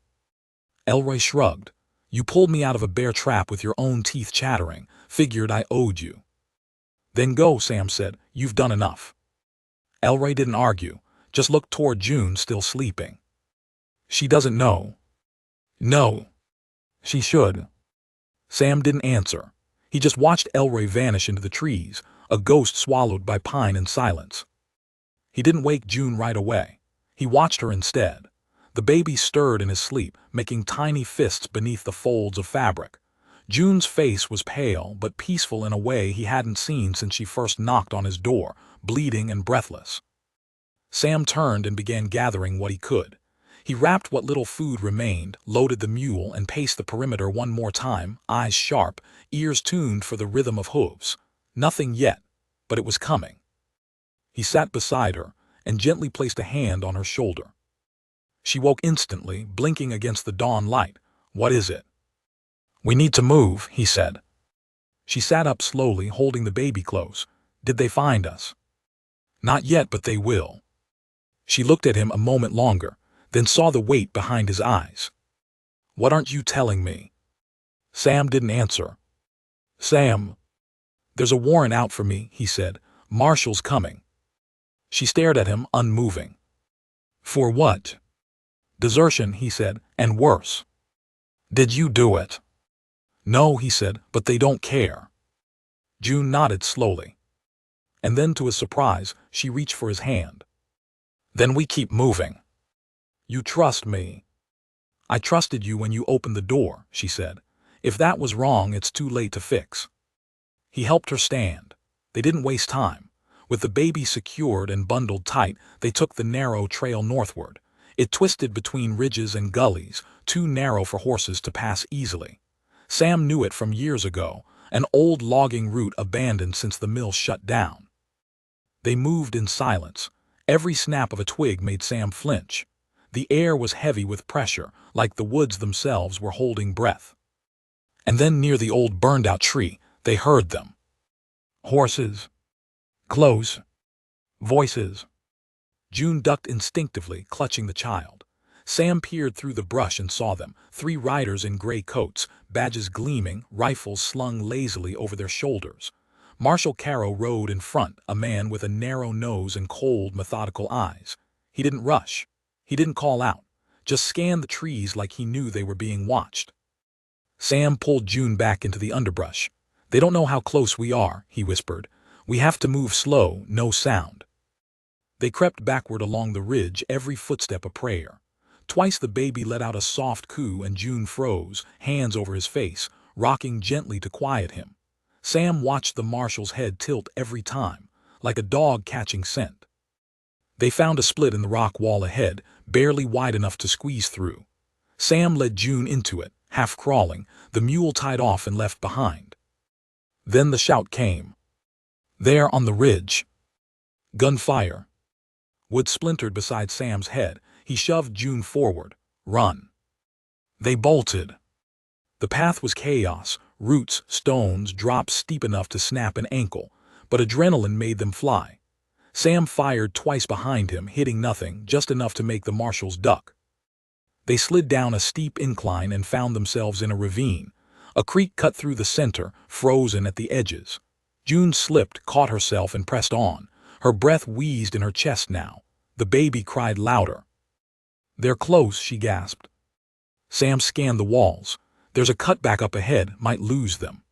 Elroy shrugged. You pulled me out of a bear trap with your own teeth chattering. Figured I owed you. Then go, Sam said. You've done enough. Elroy didn't argue, just looked toward June, still sleeping. She doesn't know. No. She should. Sam didn't answer. He just watched Elroy vanish into the trees, a ghost swallowed by pine and silence. He didn't wake June right away. He watched her instead. The baby stirred in his sleep, making tiny fists beneath the folds of fabric. June's face was pale but peaceful in a way he hadn't seen since she first knocked on his door, bleeding and breathless. Sam turned and began gathering what he could. He wrapped what little food remained, loaded the mule, and paced the perimeter one more time, eyes sharp, ears tuned for the rhythm of hooves. Nothing yet, but it was coming. He sat beside her and gently placed a hand on her shoulder. She woke instantly, blinking against the dawn light. What is it? We need to move, he said. She sat up slowly, holding the baby close. Did they find us? Not yet, but they will. She looked at him a moment longer, then saw the weight behind his eyes. What aren't you telling me? Sam didn't answer. Sam. There's a warrant out for me, he said. Marshal's coming. She stared at him, unmoving. For what? Desertion, he said, and worse. Did you do it? No, he said, but they don't care. June nodded slowly. And then, to his surprise, she reached for his hand. Then we keep moving. You trust me. I trusted you when you opened the door, she said. If that was wrong, it's too late to fix. He helped her stand. They didn't waste time. With the baby secured and bundled tight, they took the narrow trail northward. It twisted between ridges and gullies, too narrow for horses to pass easily. Sam knew it from years ago, an old logging route abandoned since the mill shut down. They moved in silence. Every snap of a twig made Sam flinch. The air was heavy with pressure, like the woods themselves were holding breath. And then near the old burned-out tree, they heard them. Horses. Close. Voices. June ducked instinctively, clutching the child. Sam peered through the brush and saw them, 3 riders in gray coats, badges gleaming, rifles slung lazily over their shoulders. Marshal Caro rode in front, a man with a narrow nose and cold, methodical eyes. He didn't rush. He didn't call out, just scanned the trees like he knew they were being watched. Sam pulled June back into the underbrush. They don't know how close we are, he whispered. We have to move slow, no sound. They crept backward along the ridge, every footstep a prayer. Twice the baby let out a soft coo and June froze, hands over his face, rocking gently to quiet him. Sam watched the marshal's head tilt every time, like a dog catching scent. They found a split in the rock wall ahead, barely wide enough to squeeze through. Sam led June into it, half crawling, the mule tied off and left behind. Then the shout came. There on the ridge. Gunfire. Wood splintered beside Sam's head. He shoved June forward. Run. They bolted. The path was chaos, roots, stones, drops steep enough to snap an ankle, but adrenaline made them fly. Sam fired twice behind him, hitting nothing, just enough to make the marshals duck. They slid down a steep incline and found themselves in a ravine. A creek cut through the center, frozen at the edges. June slipped, caught herself, and pressed on. Her breath wheezed in her chest now. The baby cried louder. "They're close," she gasped. Sam scanned the walls. "There's a cutback up ahead, might lose them."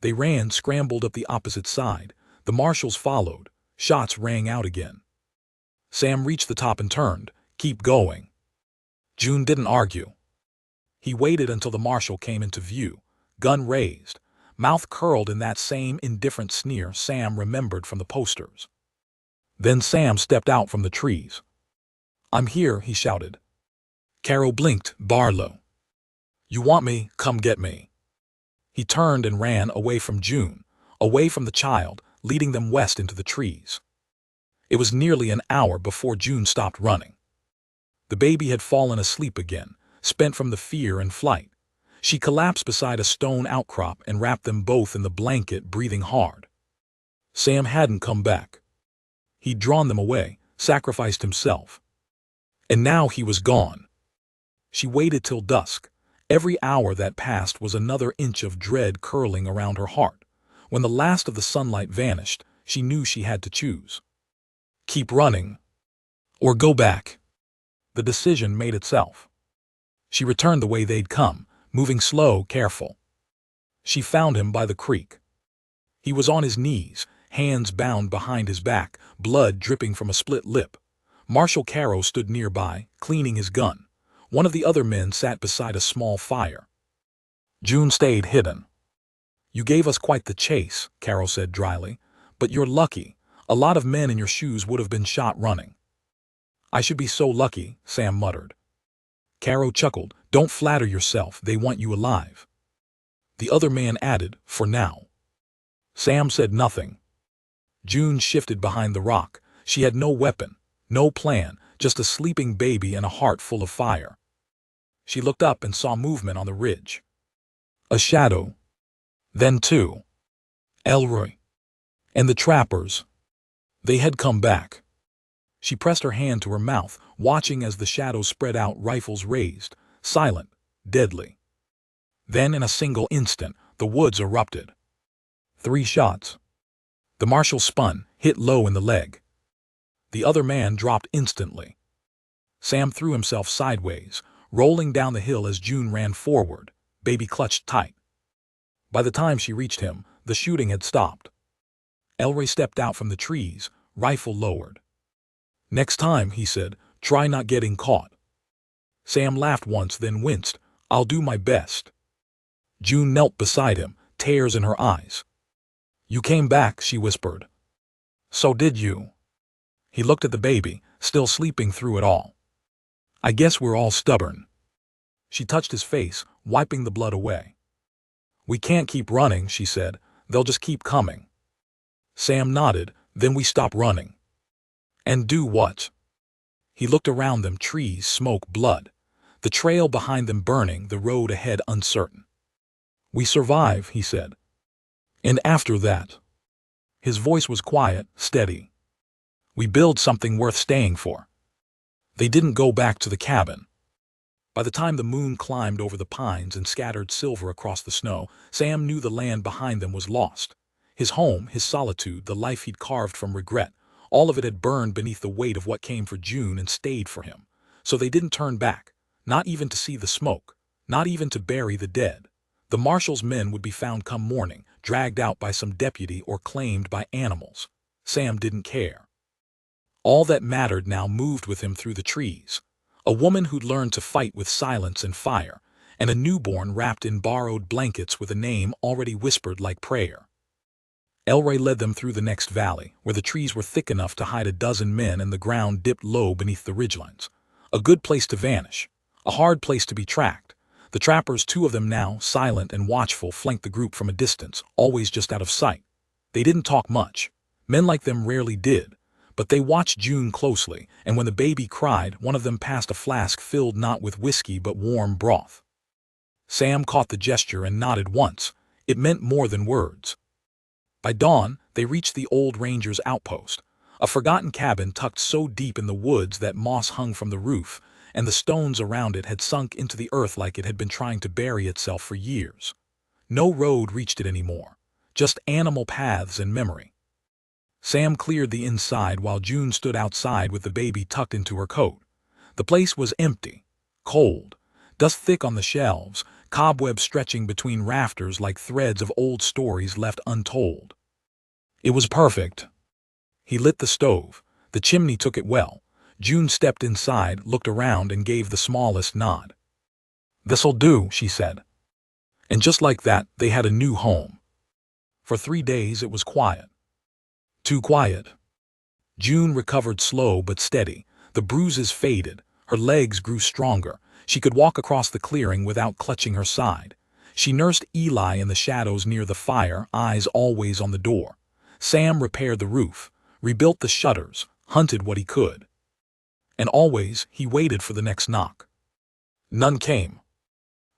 They ran, scrambled up the opposite side. The marshals followed. Shots rang out again. Sam reached the top and turned. "Keep going." June didn't argue. He waited until the marshal came into view, gun raised, mouth curled in that same indifferent sneer Sam remembered from the posters. Then Sam stepped out from the trees. "I'm here," he shouted. Carol blinked. "Barlow. You want me? Come get me." He turned and ran away from June, away from the child, leading them west into the trees. It was nearly an hour before June stopped running. The baby had fallen asleep again, spent from the fear and flight. She collapsed beside a stone outcrop and wrapped them both in the blanket, breathing hard. Sam hadn't come back. He'd drawn them away, sacrificed himself. And now he was gone. She waited till dusk. Every hour that passed was another inch of dread curling around her heart. When the last of the sunlight vanished, she knew she had to choose. Keep running, or go back. The decision made itself. She returned the way they'd come, moving slow, careful. She found him by the creek. He was on his knees, hands bound behind his back, blood dripping from a split lip. Marshal Caro stood nearby, cleaning his gun. One of the other men sat beside a small fire. June stayed hidden. "You gave us quite the chase," Caro said dryly, "but you're lucky. A lot of men in your shoes would have been shot running." "I should be so lucky," Sam muttered. Caro chuckled. "Don't flatter yourself, they want you alive." The other man added, "For now." Sam said nothing. June shifted behind the rock. She had no weapon, no plan, just a sleeping baby and a heart full of fire. She looked up and saw movement on the ridge. A shadow. Then two. Elroy. And the trappers. They had come back. She pressed her hand to her mouth, watching as the shadows spread out, rifles raised, silent, deadly. Then in a single instant, the woods erupted. 3 shots. The marshal spun, hit low in the leg. The other man dropped instantly. Sam threw himself sideways, rolling down the hill as June ran forward, baby clutched tight. By the time she reached him, the shooting had stopped. Elroy stepped out from the trees, rifle lowered. "Next time," he said, "try not getting caught." Sam laughed once, then winced. "I'll do my best." June knelt beside him, tears in her eyes. "You came back," she whispered. "So did you." He looked at the baby, still sleeping through it all. "I guess we're all stubborn." She touched his face, wiping the blood away. "We can't keep running," she said. "They'll just keep coming." Sam nodded. "Then we stop running." "And do what?" He looked around them, trees, smoke, blood. The trail behind them burning, the road ahead uncertain. "We survive," he said. "And after that?" His voice was quiet, steady. "We build something worth staying for." They didn't go back to the cabin. By the time the moon climbed over the pines and scattered silver across the snow, Sam knew the land behind them was lost. His home, his solitude, the life he'd carved from regret, all of it had burned beneath the weight of what came for June and stayed for him. So they didn't turn back, not even to see the smoke, not even to bury the dead. The marshal's men would be found come morning, dragged out by some deputy or claimed by animals. Sam didn't care. All that mattered now moved with him through the trees. A woman who'd learned to fight with silence and fire, and a newborn wrapped in borrowed blankets with a name already whispered like prayer. Elroy led them through the next valley, where the trees were thick enough to hide a dozen men and the ground dipped low beneath the ridgelines. A good place to vanish, a hard place to be tracked. The trappers, 2 of them now, silent and watchful, flanked the group from a distance, always just out of sight. They didn't talk much. Men like them rarely did. But they watched June closely, and when the baby cried, one of them passed a flask filled not with whiskey but warm broth. Sam caught the gesture and nodded once. It meant more than words. By dawn, they reached the old ranger's outpost, a forgotten cabin tucked so deep in the woods that moss hung from the roof, and the stones around it had sunk into the earth like it had been trying to bury itself for years. No road reached it anymore, just animal paths and memory. Sam cleared the inside while June stood outside with the baby tucked into her coat. The place was empty, cold, dust thick on the shelves, cobwebs stretching between rafters like threads of old stories left untold. It was perfect. He lit the stove. The chimney took it well. June stepped inside, looked around, and gave the smallest nod. "This'll do," she said. And just like that, they had a new home. For 3 days it was quiet. Too quiet. June recovered slow but steady. The bruises faded. Her legs grew stronger. She could walk across the clearing without clutching her side. She nursed Eli in the shadows near the fire, eyes always on the door. Sam repaired the roof, rebuilt the shutters, hunted what he could. And always he waited for the next knock. None came.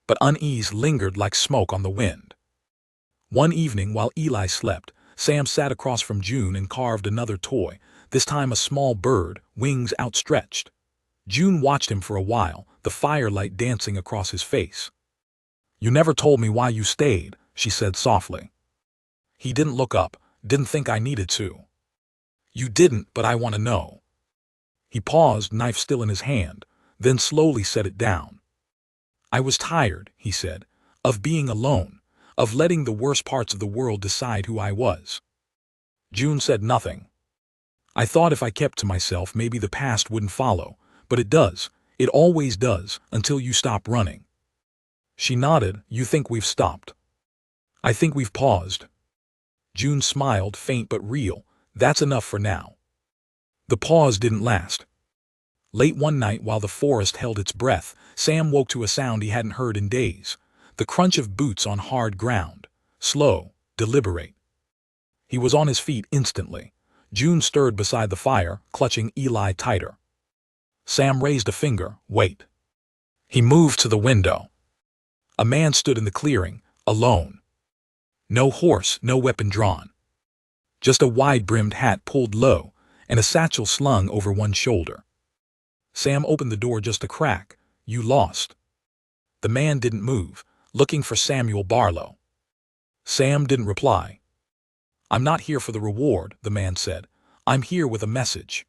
But unease lingered like smoke on the wind. One evening while Eli slept, Sam sat across from June and carved another toy, this time a small bird, wings outstretched. June watched him for a while, the firelight dancing across his face. "You never told me why you stayed," she said softly. He didn't look up, didn't think I needed to. "You didn't, but I want to know." He paused, knife still in his hand, then slowly set it down. "I was tired," he said, "of being alone, of letting the worst parts of the world decide who I was." June said nothing. "I thought if I kept to myself maybe the past wouldn't follow, but it does, it always does, until you stop running." She nodded. "You think we've stopped?" "I think we've paused." June smiled, faint but real. "That's enough for now." The pause didn't last. Late one night while the forest held its breath, Sam woke to a sound he hadn't heard in days. The crunch of boots on hard ground. Slow, deliberate. He was on his feet instantly. June stirred beside the fire, clutching Eli tighter. Sam raised a finger. "Wait." He moved to the window. A man stood in the clearing, alone. No horse, no weapon drawn. Just a wide-brimmed hat pulled low, and a satchel slung over one shoulder. Sam opened the door just a crack. "You lost." The man didn't move, looking for Samuel Barlow. Sam didn't reply. "I'm not here for the reward," the man said. "I'm here with a message."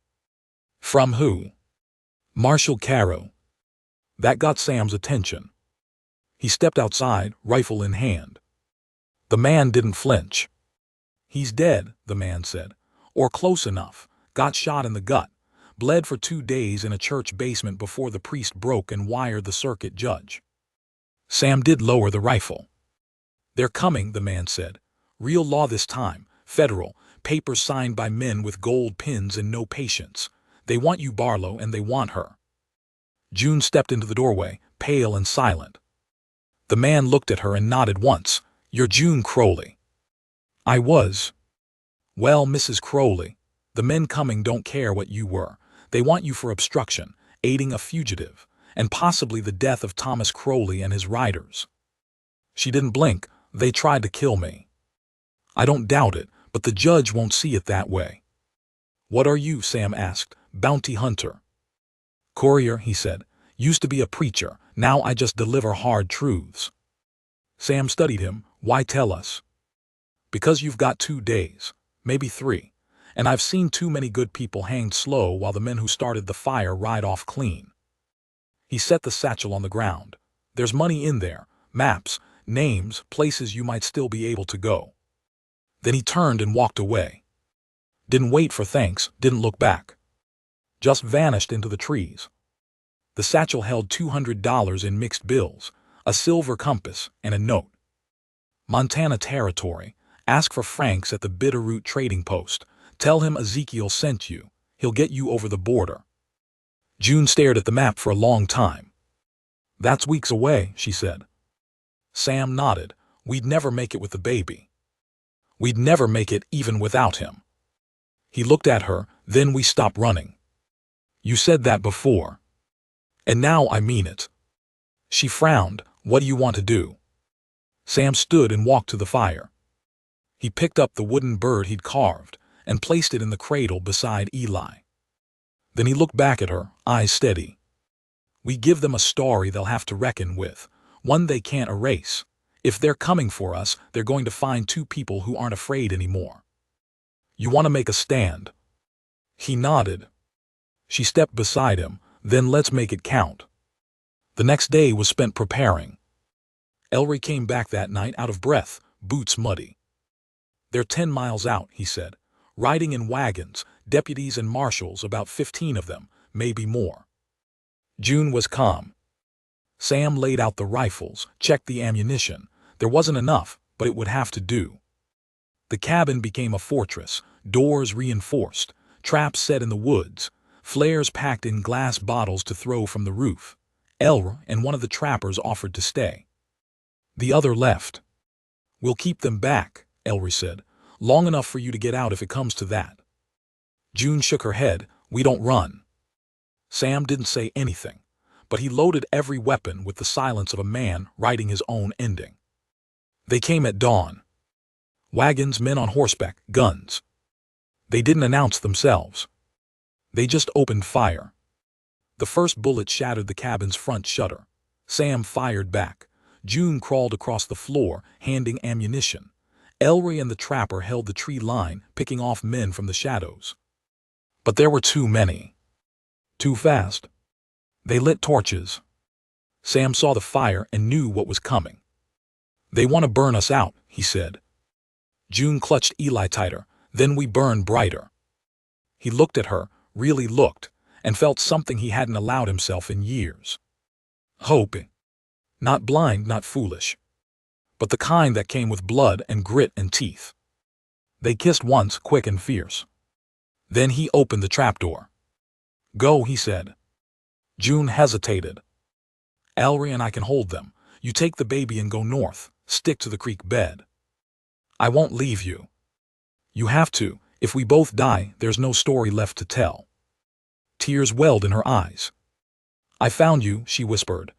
"From who?" "Marshal Caro." That got Sam's attention. He stepped outside, rifle in hand. The man didn't flinch. "He's dead," the man said. "Or close enough. Got shot in the gut. Bled for 2 days in a church basement before the priest broke and wired the circuit judge." Sam did lower the rifle. "They're coming," the man said. "Real law this time. Federal. Papers signed by men with gold pins and no patience. They want you, Barlow, and they want her." June stepped into the doorway, pale and silent. The man looked at her and nodded once. "You're June Crowley." "I was." "Well, Mrs. Crowley, the men coming don't care what you were. They want you for obstruction, aiding a fugitive, and possibly the death of Thomas Crowley and his riders." She didn't blink. "They tried to kill me." "I don't doubt it, but the judge won't see it that way." "What are you?" Sam asked. "Bounty hunter." "Courier," he said. "Used to be a preacher. Now I just deliver hard truths." Sam studied him. "Why tell us?" "Because you've got 2 days, maybe 3. And I've seen too many good people hanged slow while the men who started the fire ride off clean." He set the satchel on the ground. "There's money in there, maps, names, places you might still be able to go." Then he turned and walked away. Didn't wait for thanks, didn't look back. Just vanished into the trees. The satchel held $200 in mixed bills, a silver compass, and a note. "Montana Territory. Ask for Franks at the Bitterroot Trading Post. Tell him Ezekiel sent you. He'll get you over the border." June stared at the map for a long time. "That's weeks away," she said. Sam nodded. "We'd never make it with the baby. We'd never make it even without him." He looked at her. "Then we stop running." "You said that before." "And now I mean it." She frowned. "What do you want to do?" Sam stood and walked to the fire. He picked up the wooden bird he'd carved and placed it in the cradle beside Eli. Then he looked back at her, eyes steady. We give them a story they'll have to reckon with, one they can't erase. If they're coming for us, they're going to find two people who aren't afraid anymore. You want to make a stand? He nodded. She stepped beside him. Then let's make it count. The next day was spent preparing. Ellery came back that night out of breath, boots muddy. They're 10 miles out, he said, riding in wagons, deputies and marshals, about 15 of them, maybe more. June was calm. Sam laid out the rifles, checked the ammunition. There wasn't enough, but it would have to do. The cabin became a fortress, doors reinforced, traps set in the woods, flares packed in glass bottles to throw from the roof. Elra and one of the trappers offered to stay. The other left. We'll keep them back, Elry said, long enough for you to get out if it comes to that. June shook her head. We don't run. Sam didn't say anything, but he loaded every weapon with the silence of a man writing his own ending. They came at dawn. Wagons, men on horseback, guns. They didn't announce themselves. They just opened fire. The first bullet shattered the cabin's front shutter. Sam fired back. June crawled across the floor, handing ammunition. Elry and the trapper held the tree line, picking off men from the shadows. But there were too many. Too fast. They lit torches. Sam saw the fire and knew what was coming. They want to burn us out, he said. June clutched Eli tighter. Then we burn brighter. He looked at her, really looked, and felt something he hadn't allowed himself in years. Hope. Not blind, not foolish, but the kind that came with blood and grit and teeth. They kissed once, quick and fierce. Then he opened the trapdoor. Go, he said. June hesitated. Elry and I can hold them. You take the baby and go north, stick to the creek bed. I won't leave you. You have to. If we both die, there's no story left to tell. Tears welled in her eyes. I found you, she whispered.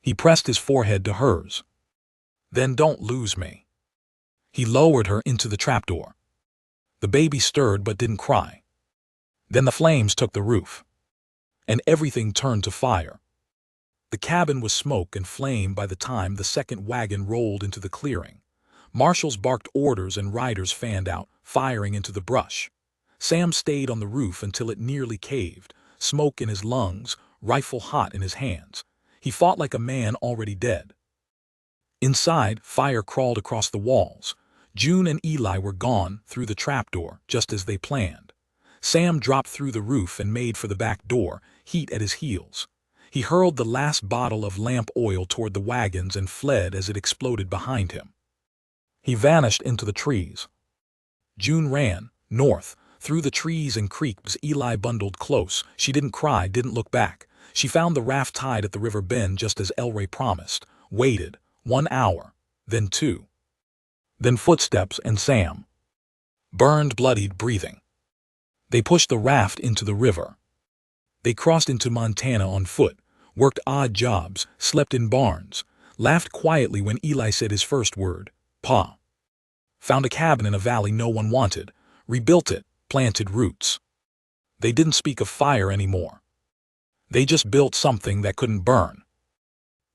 He pressed his forehead to hers. Then don't lose me. He lowered her into the trapdoor. The baby stirred but didn't cry. Then the flames took the roof, and everything turned to fire. The cabin was smoke and flame by the time the second wagon rolled into the clearing. Marshals barked orders and riders fanned out, firing into the brush. Sam stayed on the roof until it nearly caved, smoke in his lungs, rifle hot in his hands. He fought like a man already dead. Inside, fire crawled across the walls. June and Eli were gone through the trapdoor, just as they planned. Sam dropped through the roof and made for the back door, heat at his heels. He hurled the last bottle of lamp oil toward the wagons and fled as it exploded behind him. He vanished into the trees. June ran, north, through the trees and creeks. Eli bundled close. She didn't cry, didn't look back. She found the raft tied at the river bend just as Elry promised, waited, 1 hour, then 2. Then footsteps and Sam. Burned, bloodied, breathing. They pushed the raft into the river. They crossed into Montana on foot, worked odd jobs, slept in barns, laughed quietly when Eli said his first word, Pa. Found a cabin in a valley no one wanted, rebuilt it, planted roots. They didn't speak of fire anymore. They just built something that couldn't burn.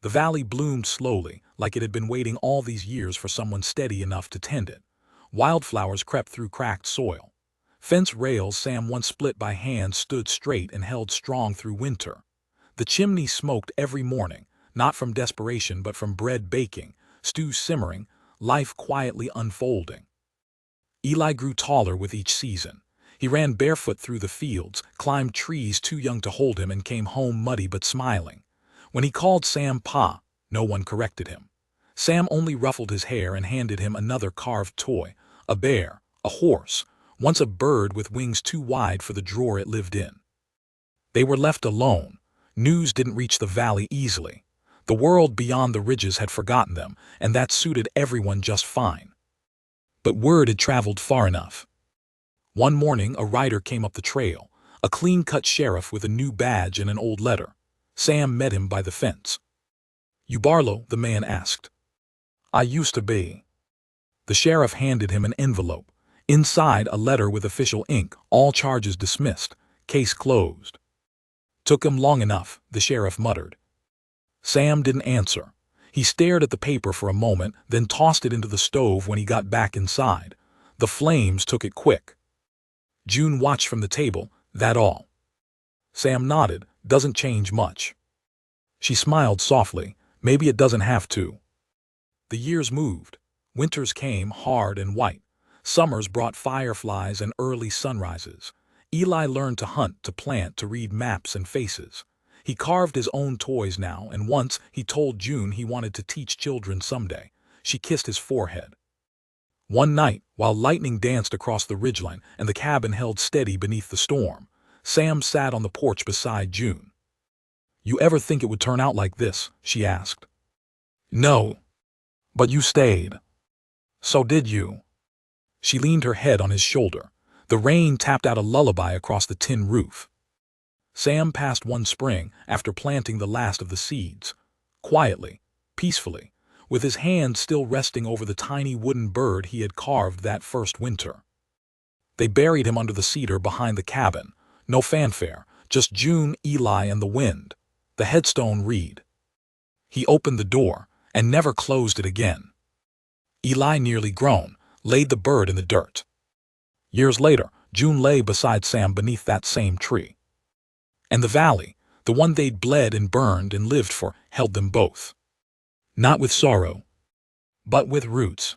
The valley bloomed slowly, like it had been waiting all these years for someone steady enough to tend it. Wildflowers crept through cracked soil. Fence rails Sam once split by hand stood straight and held strong through winter. The chimney smoked every morning, not from desperation but from bread baking, stew simmering, life quietly unfolding. Eli grew taller with each season. He ran barefoot through the fields, climbed trees too young to hold him, and came home muddy but smiling. When he called Sam Pa, no one corrected him. Sam only ruffled his hair and handed him another carved toy, a bear, a horse, once a bird with wings too wide for the drawer it lived in. They were left alone. News didn't reach the valley easily. The world beyond the ridges had forgotten them, and that suited everyone just fine. But word had traveled far enough. One morning, a rider came up the trail, a clean-cut sheriff with a new badge and an old letter. Sam met him by the fence. You Barlow? The man asked. I used to be. The sheriff handed him an envelope. Inside, a letter with official ink, all charges dismissed, case closed. Took him long enough, the sheriff muttered. Sam didn't answer. He stared at the paper for a moment, then tossed it into the stove when he got back inside. The flames took it quick. June watched from the table, that all. Sam nodded, doesn't change much. She smiled softly, maybe it doesn't have to. The years moved. Winters came hard and white. Summers brought fireflies and early sunrises. Eli learned to hunt, to plant, to read maps and faces. He carved his own toys now, and once he told June he wanted to teach children someday. She kissed his forehead. One night, while lightning danced across the ridgeline and the cabin held steady beneath the storm, Sam sat on the porch beside June. "You ever think it would turn out like this?" she asked. "No. But you stayed." "So did you." She leaned her head on his shoulder. The rain tapped out a lullaby across the tin roof. Sam passed one spring after planting the last of the seeds. Quietly, peacefully, with his hand still resting over the tiny wooden bird he had carved that first winter. They buried him under the cedar behind the cabin. No fanfare, just June, Eli, and the wind. The headstone read. He opened the door and never closed it again. Eli, nearly grown, laid the bird in the dirt. Years later, June lay beside Sam beneath that same tree. And the valley, the one they'd bled and burned and lived for, held them both. Not with sorrow, but with roots.